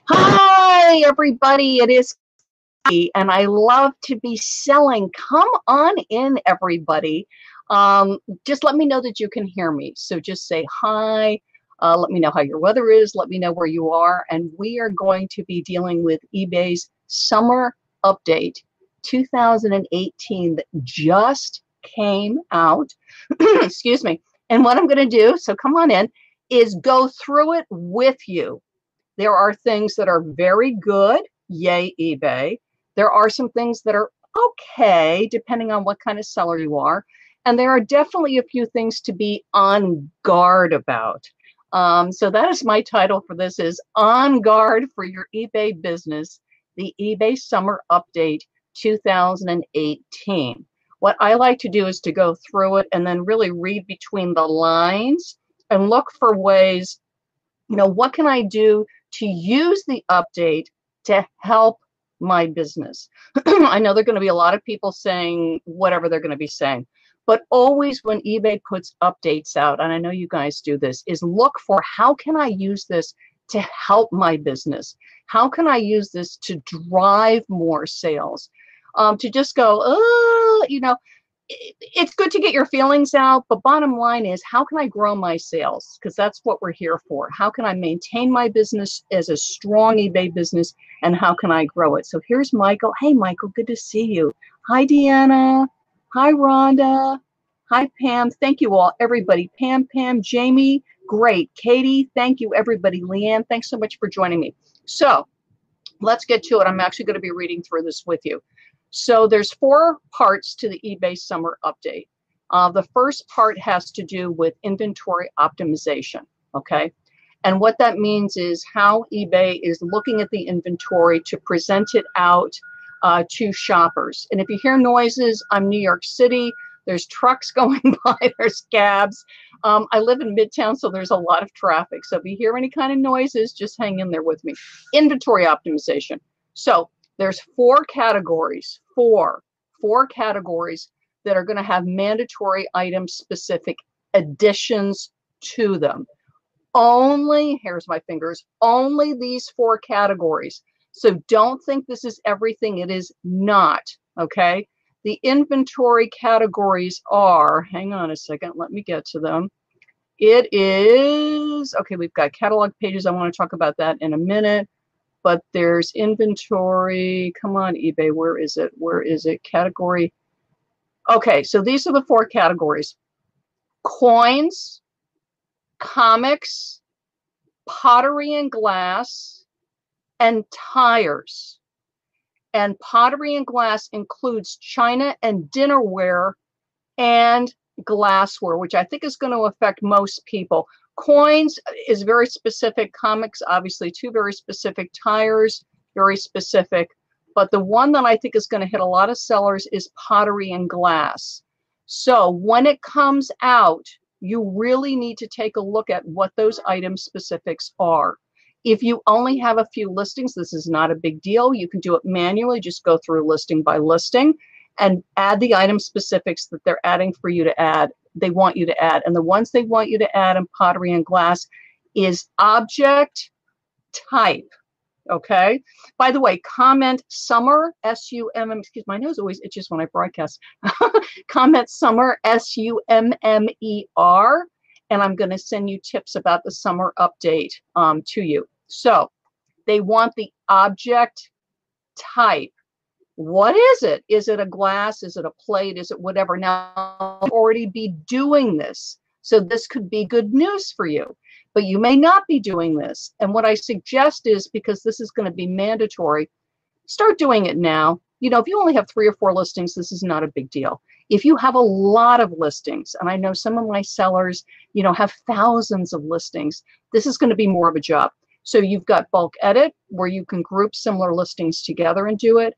Hi, everybody. It is Kathy, and I love to be selling. Come on in, everybody. Just let me know that you can hear me. So just say hi. Let me know how your weather is. Let me know where you are. And we are going to be dealing with eBay's summer update 2018 that just came out. Excuse me. And what I'm going to do, so come on in, is go through it with you. There are things that are very good, yay eBay. There are some things that are okay, depending on what kind of seller you are. And there are definitely a few things to be on guard about. So that is my title for this is On Guard for Your eBay Business, the eBay Summer Update 2018. What I like to do is to go through it and then really read between the lines and look for ways, what can I do to use the update to help my business? I know there are going to be a lot of people saying whatever they're going to be saying, but always when eBay puts updates out, and I know you guys do this, is look for how can I use this to help my business? How can I use this to drive more sales? To just go, it's good to get your feelings out, but bottom line is, how can I grow my sales? Because that's what we're here for. How can I maintain my business as a strong eBay business, and how can I grow it? So here's Michael. Hey, Michael, good to see you. Hi, Deanna. Hi, Rhonda. Hi, Pam. Thank you all, everybody. Pam, Jamie, great. Katie, thank you, everybody. Leanne, thanks so much for joining me. So let's get to it. I'm actually going to be reading through this with you. So there's 4 parts to the eBay summer update. The first part has to do with inventory optimization, okay? And what that means is how eBay is looking at the inventory to present it out to shoppers. And if you hear noises, I'm New York City. There's trucks going by, there's cabs. I live in Midtown, so there's a lot of traffic. So if you hear any kind of noises, just hang in there with me. Inventory optimization. So there's 4 categories, four categories that are going to have mandatory item specific additions to them. Only, here's my fingers, only these 4 categories. So don't think this is everything. It is not, okay? The inventory categories are, hang on a second, let me get to them. It is, okay, we've got catalog pages. I want to talk about that in a minute. But there's inventory. Come on, eBay. Where is it? Where is it? Category. Okay, so these are the 4 categories. Coins, comics, pottery and glass, and tires. And pottery and glass includes china and dinnerware and glassware, which I think is going to affect most people. Coins is very specific. Comics, obviously, too, very specific. Tires, very specific. But the one that I think is going to hit a lot of sellers is pottery and glass. So when it comes out, you really need to take a look at what those item specifics are. If you only have a few listings, this is not a big deal. You can do it manually. Just go through listing by listing and add the item specifics that they're adding for you to add. They want you to add. And the ones they want you to add in pottery and glass is object type. Okay. By the way, comment summer, S-U-M-M, excuse me, my nose always itches when I broadcast. Comment summer, S-U-M-M-E-R, and I'm going to send you tips about the summer update to you. So they want the object type. What is it? Is it a glass? Is it a plate? Is it whatever? Now, I'll already be doing this. So this could be good news for you, but you may not be doing this. And what I suggest is, because this is going to be mandatory, start doing it now. If you only have 3 or 4 listings, this is not a big deal. If you have a lot of listings, and I know some of my sellers, have thousands of listings, this is going to be more of a job. So you've got bulk edit, where you can group similar listings together and do it.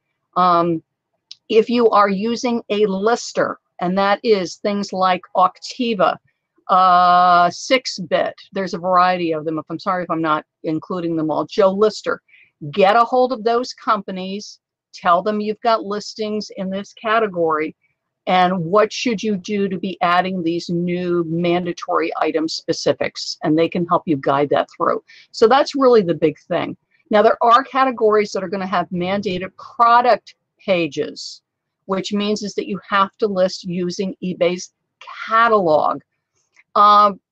If you are using a lister, and that is things like Octiva, 6-bit, there's a variety of them. I'm sorry if I'm not including them all. Joe Lister, get a hold of those companies, tell them you've got listings in this category, and what should you do to be adding these new mandatory item specifics, and they can help you guide that through. So that's really the big thing. Now, there are categories that are going to have mandated product pages, which means is that you have to list using eBay's catalog.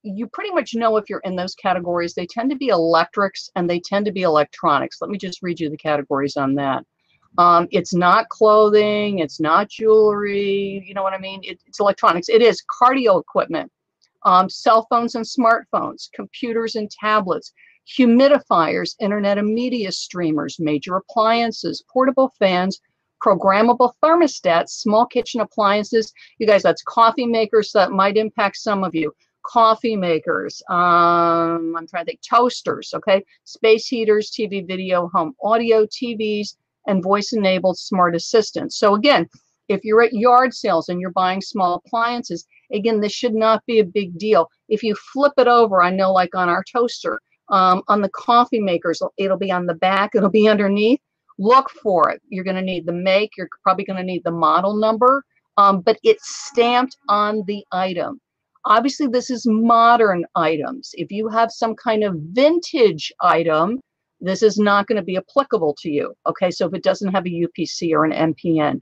You pretty much know if you're in those categories. They tend to be electrics and they tend to be electronics. Let me just read you the categories on that. It's not clothing, it's not jewelry, you know what I mean? It's electronics. It is cardio equipment, cell phones and smartphones, computers and tablets, humidifiers, internet and media streamers, major appliances, portable fans, programmable thermostats, small kitchen appliances. You guys, that's coffee makers. That might impact some of you. Coffee makers, I'm trying to think, toasters, okay? Space heaters, TV, video, home audio, TVs, and voice-enabled smart assistants. So again, if you're at yard sales and you're buying small appliances, again, this should not be a big deal. If you flip it over, I know like on our toaster, on the coffee makers, it'll be on the back, it'll be underneath. Look for it. You're going to need the make, you're probably going to need the model number, but it's stamped on the item. Obviously, this is modern items. If you have some kind of vintage item, this is not going to be applicable to you. Okay, so if it doesn't have a UPC or an MPN.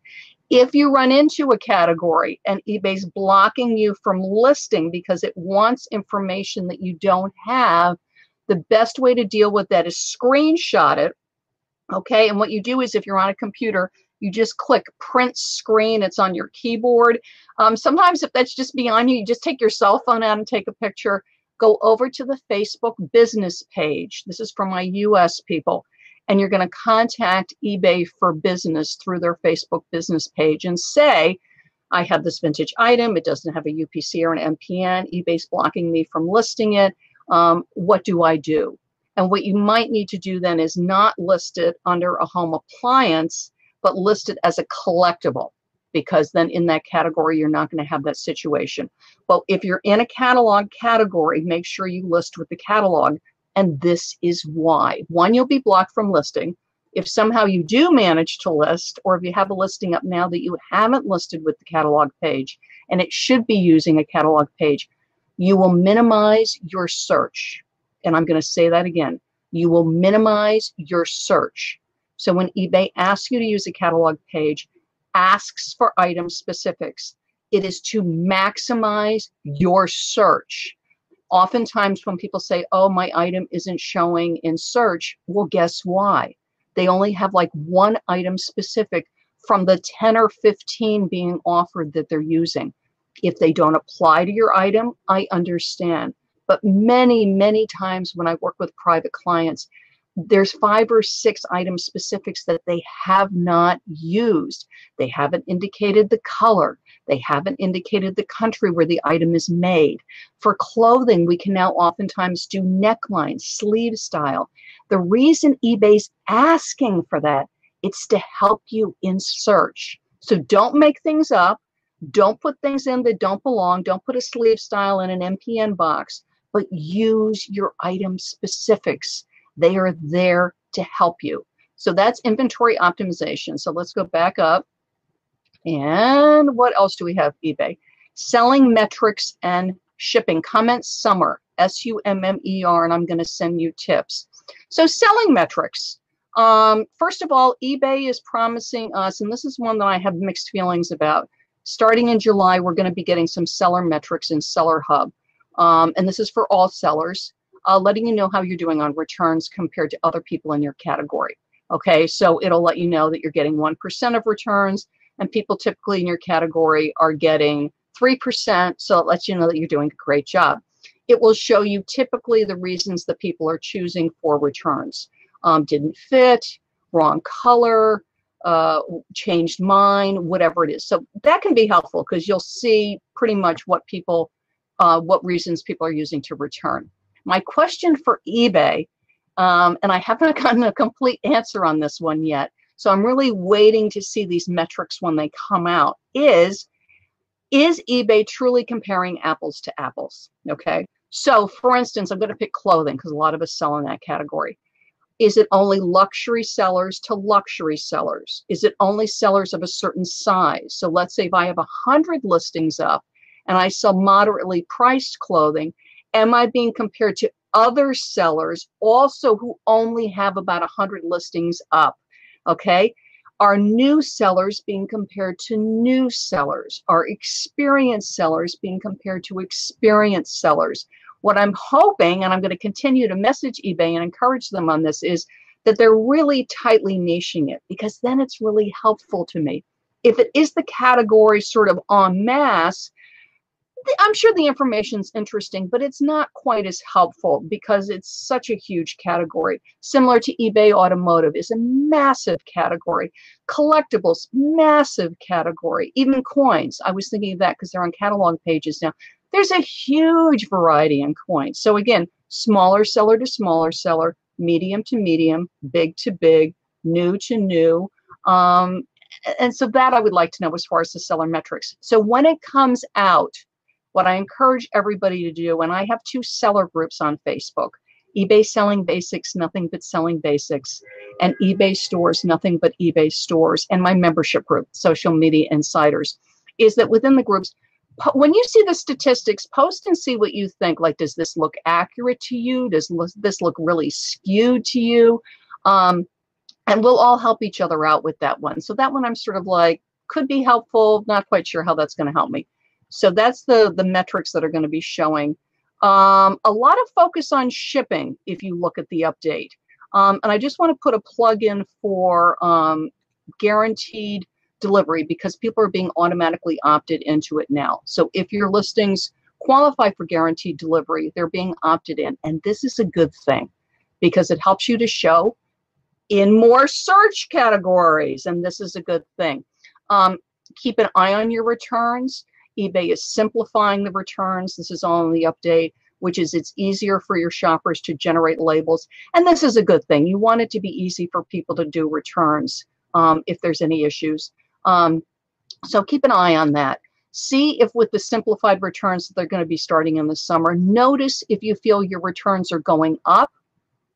If you run into a category and eBay's blocking you from listing because it wants information that you don't have, the best way to deal with that is screenshot it. Okay, and what you do is if you're on a computer, you just click print screen. It's on your keyboard. Sometimes if that's just beyond you, you just take your cell phone out and take a picture. Go over to the Facebook business page. This is for my US people. And you're going to contact eBay for business through their Facebook business page and say, I have this vintage item. It doesn't have a UPC or an MPN. eBay's blocking me from listing it. What do I do? And what you might need to do then is not list it under a home appliance, but list it as a collectible, because then in that category, you're not going to have that situation. But if you're in a catalog category, make sure you list with the catalog. And this is why. One, you'll be blocked from listing. If somehow you do manage to list, or if you have a listing up now that you haven't listed with the catalog page, and it should be using a catalog page, you will minimize your search. And I'm going to say that again. You will minimize your search. So when eBay asks you to use a catalog page, asks for item specifics, it is to maximize your search. Oftentimes when people say, oh, my item isn't showing in search, well, guess why? They only have like one item specific from the 10 or 15 being offered that they're using. If they don't apply to your item, I understand. But many, many times when I work with private clients, there's 5 or 6 item specifics that they have not used. They haven't indicated the color. They haven't indicated the country where the item is made. For clothing, we can now oftentimes do neckline, sleeve style. The reason eBay's asking for that, it's to help you in search. So don't make things up. Don't put things in that don't belong. Don't put a sleeve style in an MPN box, but use your item specifics. They are there to help you. So that's inventory optimization. So let's go back up. And what else do we have? eBay. Selling metrics and shipping. Comment summer, SUMMER, and I'm going to send you tips. So selling metrics. First of all, eBay is promising us, and this is one that I have mixed feelings about. Starting in July, we're going to be getting some seller metrics in Seller Hub. And this is for all sellers. Letting you know how you're doing on returns compared to other people in your category. Okay, so it'll let you know that you're getting 1% of returns, and people typically in your category are getting 3%, so it lets you know that you're doing a great job. It will show you typically the reasons that people are choosing for returns. Didn't fit, wrong color, changed mind, whatever it is. So that can be helpful because you'll see pretty much what people, what reasons people are using to return. My question for eBay, and I haven't gotten a complete answer on this one yet, so I'm really waiting to see these metrics when they come out, is eBay truly comparing apples to apples? Okay, so for instance, I'm going to pick clothing because a lot of us sell in that category. Is it only luxury sellers to luxury sellers? Is it only sellers of a certain size? So let's say if I have 100 listings up and I sell moderately priced clothing, am I being compared to other sellers also who only have about 100 listings up, okay? Are new sellers being compared to new sellers? Are experienced sellers being compared to experienced sellers? What I'm hoping, and I'm going to continue to message eBay and encourage them on this, is that they're really tightly niching it, because then it's really helpful to me. If it is the category sort of en masse, I'm sure the information's interesting, but it's not quite as helpful because it's such a huge category. Similar to eBay automotive is a massive category. Collectibles, massive category. Even coins. I was thinking of that because they're on catalog pages now. There's a huge variety in coins. So again, smaller seller to smaller seller, medium to medium, big to big, new to new. And so that I would like to know as far as the seller metrics. So when it comes out, what I encourage everybody to do, and I have 2 seller groups on Facebook, eBay Selling Basics, Nothing But Selling Basics, and eBay Stores, Nothing But eBay Stores, and my membership group, Social Media Insiders, is that within the groups, when you see the statistics, post and see what you think. Like, does this look accurate to you? Does this look really skewed to you? And we'll all help each other out with that one. So that one I'm sort of like, could be helpful, not quite sure how that's going to help me. So that's the metrics that are going to be showing. A lot of focus on shipping if you look at the update. And I just want to put a plug in for guaranteed delivery, because people are being automatically opted into it now. So if your listings qualify for guaranteed delivery, they're being opted in. And this is a good thing because it helps you to show in more search categories. And this is a good thing. Keep an eye on your returns. eBay is simplifying the returns. This is all in the update, which is it's easier for your shoppers to generate labels. And this is a good thing. You want it to be easy for people to do returns if there's any issues. So keep an eye on that. See if with the simplified returns that they're going to be starting in the summer, notice if you feel your returns are going up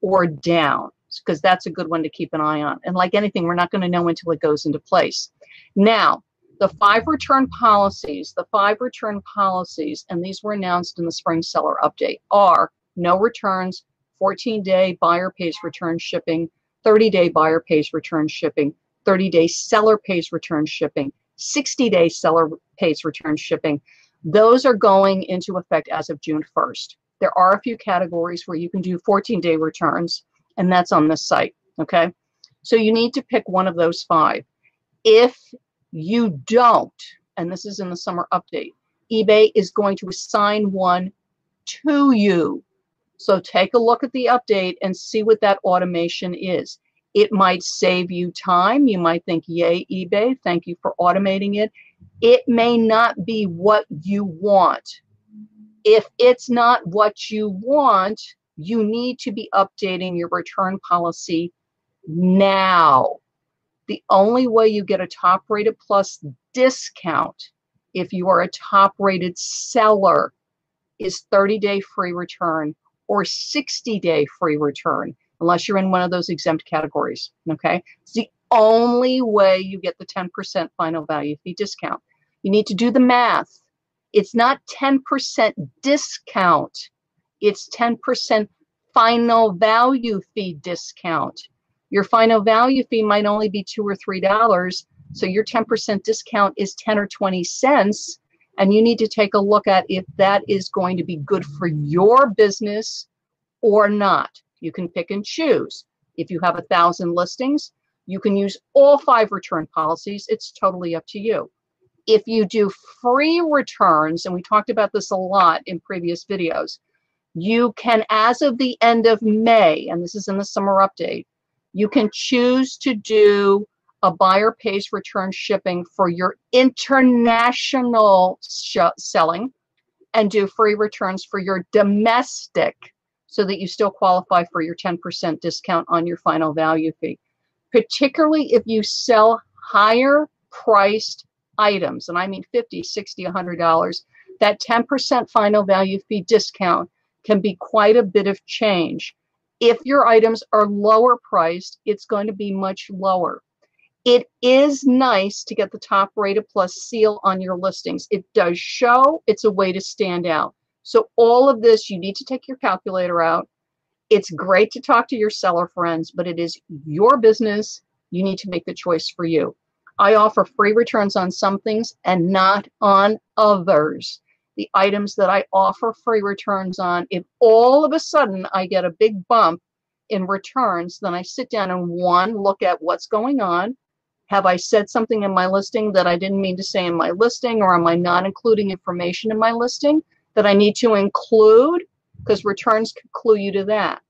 or down, because that's a good one to keep an eye on. And like anything, we're not going to know until it goes into place. Now, the 5 return policies, and these were announced in the spring seller update, are no returns, 14-day buyer pays return shipping, 30-day buyer pays return shipping, 30-day seller pays return shipping, 60-day seller pays return shipping. Those are going into effect as of June 1st. There are a few categories where you can do 14-day returns, and that's on this site, okay? So you need to pick one of those 5. If you don't, and this is in the summer update, eBay is going to assign one to you. So take a look at the update and see what that automation is. It might save you time. You might think, yay, eBay, thank you for automating it. It may not be what you want. If it's not what you want, you need to be updating your return policy now. The only way you get a top rated plus discount if you are a top rated seller is 30-day free return or 60-day free return, unless you're in one of those exempt categories, okay? It's the only way you get the 10% final value fee discount. You need to do the math. It's not 10% discount. It's 10% final value fee discount. Your final value fee might only be $2 or $3, so your 10% discount is 10 or 20 cents, and you need to take a look at if that is going to be good for your business or not. You can pick and choose. If you have 1,000 listings, you can use all 5 return policies. It's totally up to you. If you do free returns, and we talked about this a lot in previous videos, you can, as of the end of May, and this is in the summer update, you can choose to do a buyer pays return shipping for your international selling and do free returns for your domestic so that you still qualify for your 10% discount on your final value fee. Particularly if you sell higher priced items, and I mean $50, $60, $100, that 10% final value fee discount can be quite a bit of change. If your items are lower priced, it's going to be much lower. It is nice to get the top rated plus seal on your listings. It does show. It's a way to stand out. So all of this, you need to take your calculator out. It's great to talk to your seller friends, but it is your business. You need to make the choice for you. I offer free returns on some things and not on others. The items that I offer free returns on, if all of a sudden I get a big bump in returns, then I sit down and look at what's going on. Have I said something in my listing that I didn't mean to say in my listing, or am I not including information in my listing that I need to include? Because returns could clue you to that.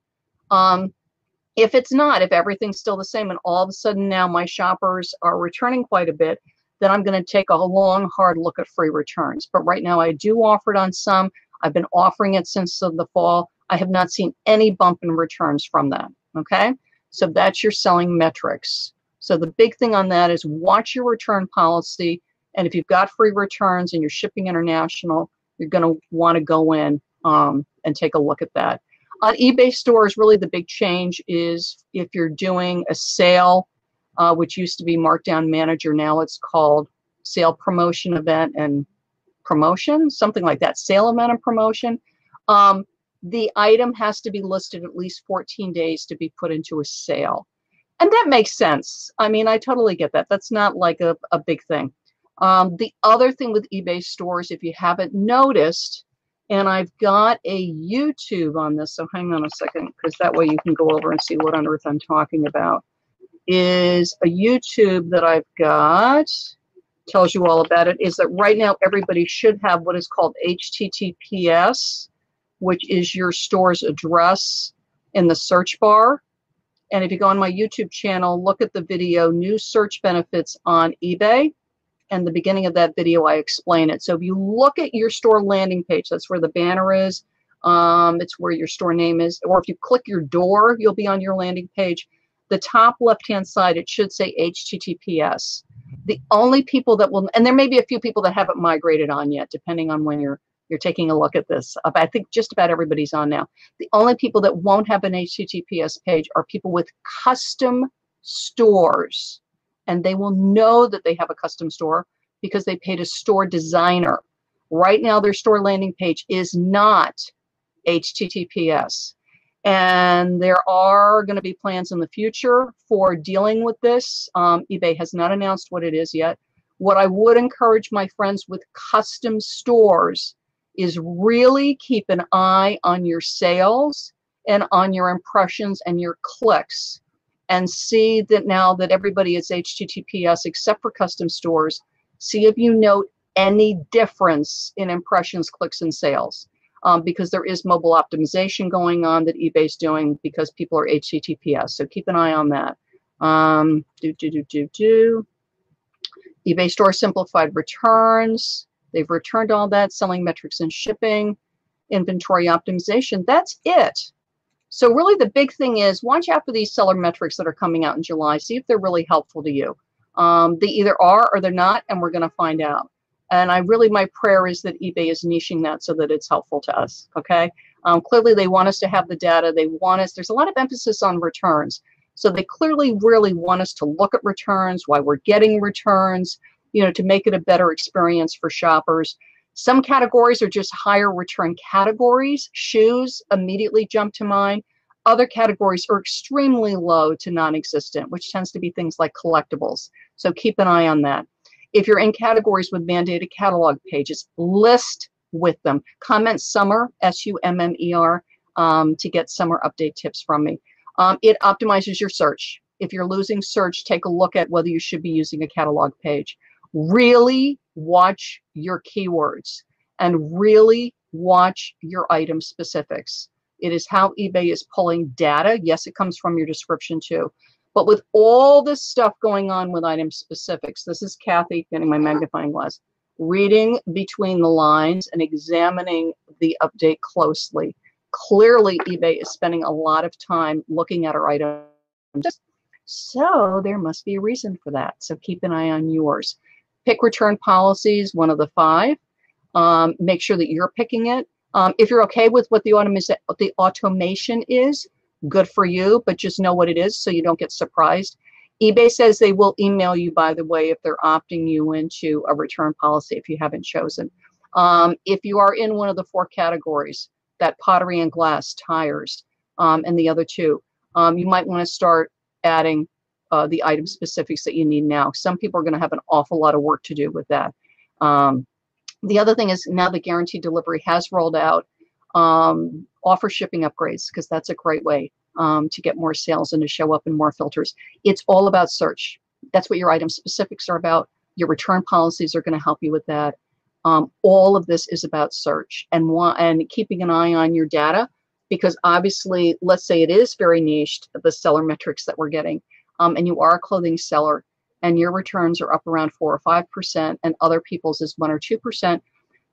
If it's not, if everything's still the same and all of a sudden now my shoppers are returning quite a bit, then I'm going to take a long, hard look at free returns. But right now I do offer it on some. I've been offering it since the fall. I have not seen any bump in returns from that. Okay, so that's your selling metrics. So the big thing on that is watch your return policy. And if you've got free returns and you're shipping international, you're going to want to go in and take a look at that. On eBay stores, really the big change is if you're doing a sale, which used to be Markdown Manager, now it's called Sale Promotion Event and Promotion, something like that, Sale Event and Promotion. The item has to be listed at least 14 days to be put into a sale. And that makes sense. I mean, I totally get that. That's not like a big thing. The other thing with eBay stores, if you haven't noticed, and I've got a YouTube on this, so hang on a second, because that way you can go over and see what on earth I'm talking about, is a YouTube that I've got, tells you all about it, is that right now everybody should have what is called HTTPS, which is your store's address in the search bar. And if you go on my YouTube channel, look at the video, New Search Benefits on eBay. And the beginning of that video, I explain it. So if you look at your store landing page, that's where the banner is. It's where your store name is. Or if you click your door, you'll be on your landing page. The top left-hand side, it should say HTTPS. The only people that will, and there may be a few people that haven't migrated on yet, depending on when you're taking a look at this. I think just about everybody's on now. The only people that won't have an HTTPS page are people with custom stores. And they will know that they have a custom store because they paid a store designer. Right now, their store landing page is not HTTPS. And there are going to be plans in the future for dealing with this. eBay has not announced what it is yet. What I would encourage my friends with custom stores is really keep an eye on your sales and on your impressions and your clicks, and see that now that everybody is HTTPS except for custom stores, see if you note any difference in impressions, clicks, and sales. Because there is mobile optimization going on that eBay's doing because people are HTTPS. So keep an eye on that. eBay Store Simplified Returns. They've returned all that, selling metrics and shipping, inventory optimization. That's it. So really the big thing is watch out for these seller metrics that are coming out in July. See if they're really helpful to you. They either are or they're not, and we're going to find out. And my prayer is that eBay is niching that so that it's helpful to us, okay? Clearly they want us to have the data. They want us, there's a lot of emphasis on returns. So they clearly really want us to look at returns, why we're getting returns, to make it a better experience for shoppers. Some categories are just higher return categories. Shoes immediately jump to mind. Other categories are extremely low to non-existent, which tends to be things like collectibles. So keep an eye on that. If you're in categories with mandated catalog pages, list with them. Comment summer, SUMMER, to get summer update tips from me. It optimizes your search. If you're losing search, take a look at whether you should be using a catalog page. Really watch your keywords and really watch your item specifics. It is how eBay is pulling data. Yes, it comes from your description too. But with all this stuff going on with item specifics, this is Kathy getting my magnifying glass, reading between the lines and examining the update closely. Clearly, eBay is spending a lot of time looking at our items. So there must be a reason for that. So keep an eye on yours. Pick return policies, one of the 5. Make sure that you're picking it. If you're okay with what the automation is, good for you, but just know what it is so you don't get surprised. eBay says they will email you, by the way, if they're opting you into a return policy if you haven't chosen. If you are in one of the 4 categories, that pottery and glass, tires, and the other 2, you might want to start adding the item specifics that you need now. Some people are going to have an awful lot of work to do with that. The other thing is now the guaranteed delivery has rolled out. Offer shipping upgrades, because that's a great way to get more sales and to show up in more filters. It's all about search. That's what your item specifics are about. Your return policies are going to help you with that. All of this is about search and keeping an eye on your data, because obviously, let's say it is very niched, the seller metrics that we're getting, and you are a clothing seller and your returns are up around 4 or 5% and other people's is 1 or 2%,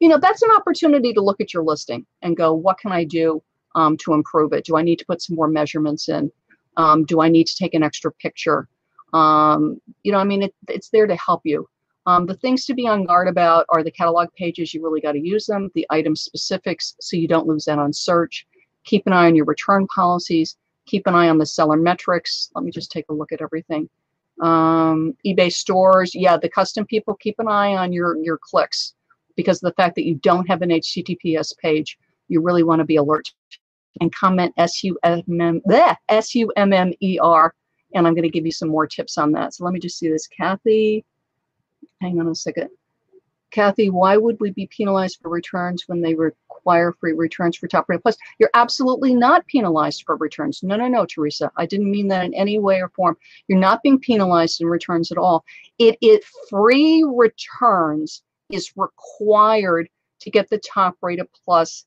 you know, that's an opportunity to look at your listing and go, what can I do to improve it? Do I need to put some more measurements in? Do I need to take an extra picture? You know, I mean, it's there to help you. The things to be on guard about are the catalog pages. You really got to use them, the item specifics, so you don't lose that on search. Keep an eye on your return policies. Keep an eye on the seller metrics. Let me just take a look at everything. eBay stores, yeah, the custom people, keep an eye on your clicks, because of the fact that you don't have an HTTPS page, you really want to be alert and comment S-U-M-M-E-R, and I'm going to give you some more tips on that. So let me just see this. Kathy, hang on a second. Kathy, why would we be penalized for returns when they require free returns for top rated plus? You're absolutely not penalized for returns. No, no, no, Teresa. I didn't mean that in any way or form. You're not being penalized in returns at all. Free returns is required to get the top rated plus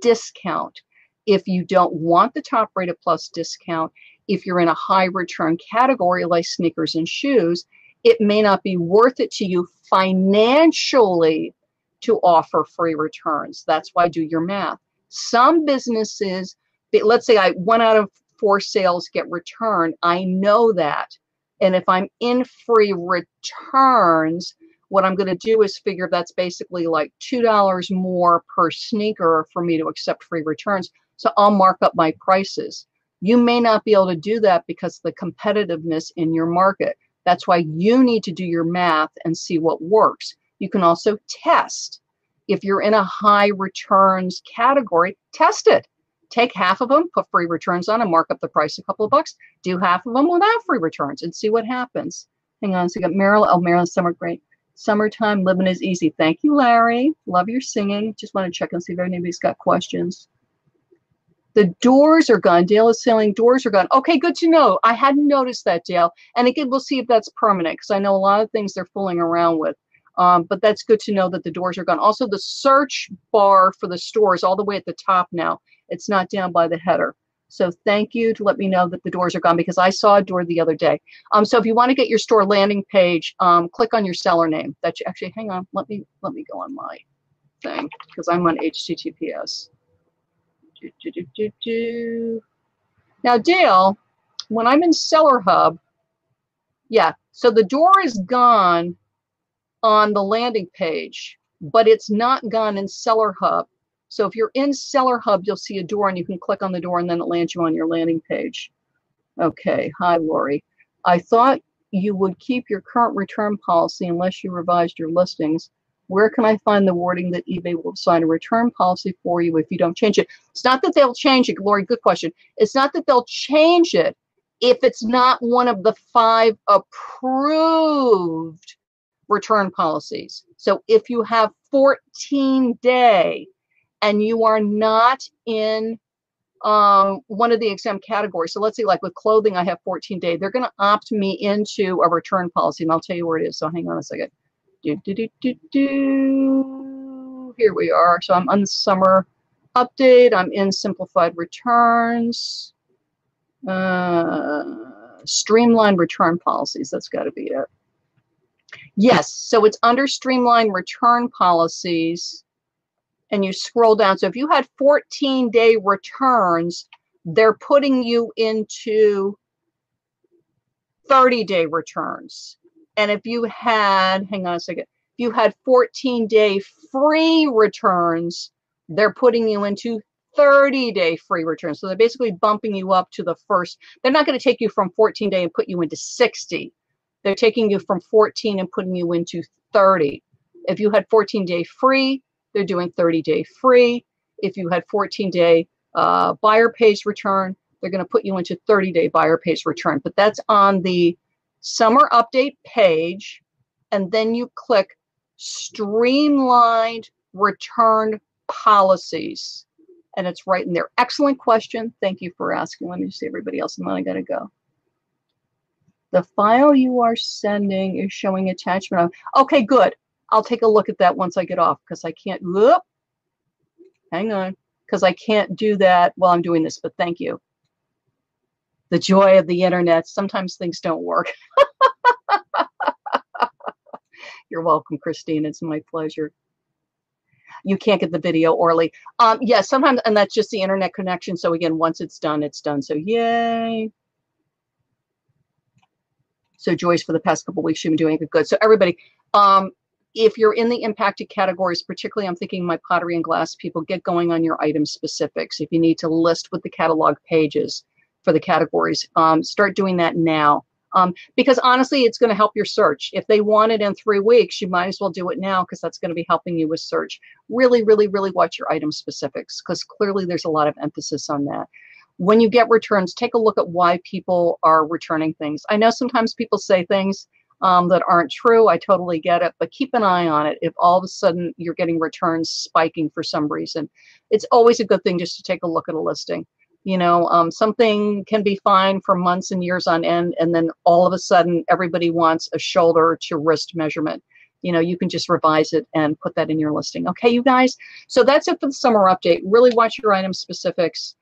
discount. If you don't want the top rated plus discount, if you're in a high return category like sneakers and shoes, it may not be worth it to you financially to offer free returns. That's why do your math. Some businesses, let's say 1 out of 4 sales get returned. I know that. And if I'm in free returns, what I'm going to do is figure that's basically like $2 more per sneaker for me to accept free returns. So I'll mark up my prices. You may not be able to do that because of the competitiveness in your market. That's why you need to do your math and see what works. You can also test. If you're in a high returns category, test it. Take half of them, put free returns on and mark up the price a couple of bucks. Do half of them without free returns and see what happens. Hang on a second. Maryland, oh, Maryland, summer, great. Summertime living is easy. Thank you, Larry. Love your singing. Just want to check and see if anybody's got questions. The doors are gone. Dale is saying doors are gone. Okay, good to know. I hadn't noticed that, Dale. And again, we'll see if that's permanent, because I know a lot of things they're fooling around with. But that's good to know that the doors are gone. Also, the search bar for the store is all the way at the top now. It's not down by the header. So thank you to let me know that the doors are gone, because I saw a door the other day. So if you want to get your store landing page, click on your seller name. That's actually, hang on, let me go on my thing, because I'm on HTTPS. Now, Dale, when I'm in Seller Hub, yeah, so the door is gone on the landing page, but it's not gone in Seller Hub. So if you're in Seller Hub, you'll see a door and you can click on the door and then it lands you on your landing page. Okay, hi, Lori. I thought you would keep your current return policy unless you revised your listings. Where can I find the wording that eBay will sign a return policy for you if you don't change it? It's not that they'll change it, Lori, good question. It's not that they'll change it if it's not one of the 5 approved return policies. So if you have 14-day and you are not in one of the exempt categories, so let's say like with clothing, I have 14-day, they're going to opt me into a return policy, and I'll tell you where it is. So hang on a second. Here we are. So I'm on the summer update. I'm in simplified returns. Streamlined return policies. That's got to be it. Yes. So it's under streamlined return policies. And you scroll down. So if you had 14-day returns, they're putting you into 30-day returns. And if you had, hang on a second, if you had 14-day free returns, they're putting you into 30-day free returns. So they're basically bumping you up to the first. They're not going to take you from 14-day and put you into 60. They're taking you from 14 and putting you into 30. If you had 14-day free, they're doing 30-day free. If you had 14-day buyer pays return, they're going to put you into 30-day buyer pays return. But that's on the summer update page. And then you click streamlined return policies. And it's right in there. Excellent question. Thank you for asking. Let me see everybody else, and then I got to go. The file you are sending is showing attachment. Okay, good. I'll take a look at that once I get off, because I can't, whoop, hang on, because I can't do that while I'm doing this, but thank you. The joy of the internet. Sometimes things don't work. You're welcome, Christine. It's my pleasure. You can't get the video, Orly. Yeah, sometimes, and that's just the internet connection. So again, once it's done, it's done. So yay. So Joyce, for the past couple of weeks, you've been doing it good. So everybody, if you're in the impacted categories, particularly I'm thinking my pottery and glass people, get going on your item specifics. If you need to list with the catalog pages for the categories, start doing that now. Because honestly, it's going to help your search. If they want it in 3 weeks, you might as well do it now, because that's going to be helping you with search. Really, really, really watch your item specifics, because clearly there's a lot of emphasis on that. When you get returns, take a look at why people are returning things. I know sometimes people say things that aren't true. I totally get it, but keep an eye on it. If all of a sudden you're getting returns spiking for some reason, it's always a good thing just to take a look at a listing. You know, something can be fine for months and years on end, and then all of a sudden everybody wants a shoulder to wrist measurement. You know, you can just revise it and put that in your listing. Okay, you guys? So that's it for the summer update. Really watch your item specifics.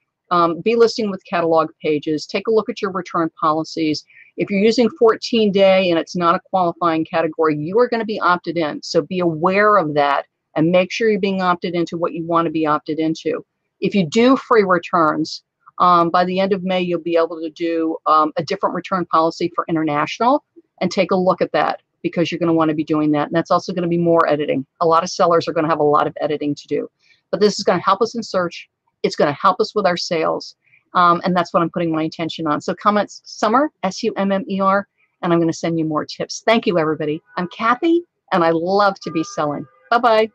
Be listing with catalog pages. Take a look at your return policies. If you're using 14-day and it's not a qualifying category, you are going to be opted in. So be aware of that and make sure you're being opted into what you want to be opted into. If you do free returns, by the end of May, you'll be able to do a different return policy for international, and take a look at that, because you're going to want to be doing that. And that's also going to be more editing. A lot of sellers are going to have a lot of editing to do. But this is going to help us in search. It's going to help us with our sales. And that's what I'm putting my attention on. So comments Summer, S-U-M-M-E-R, and I'm going to send you more tips. Thank you, everybody. I'm Kathy, and I love to be selling. Bye-bye.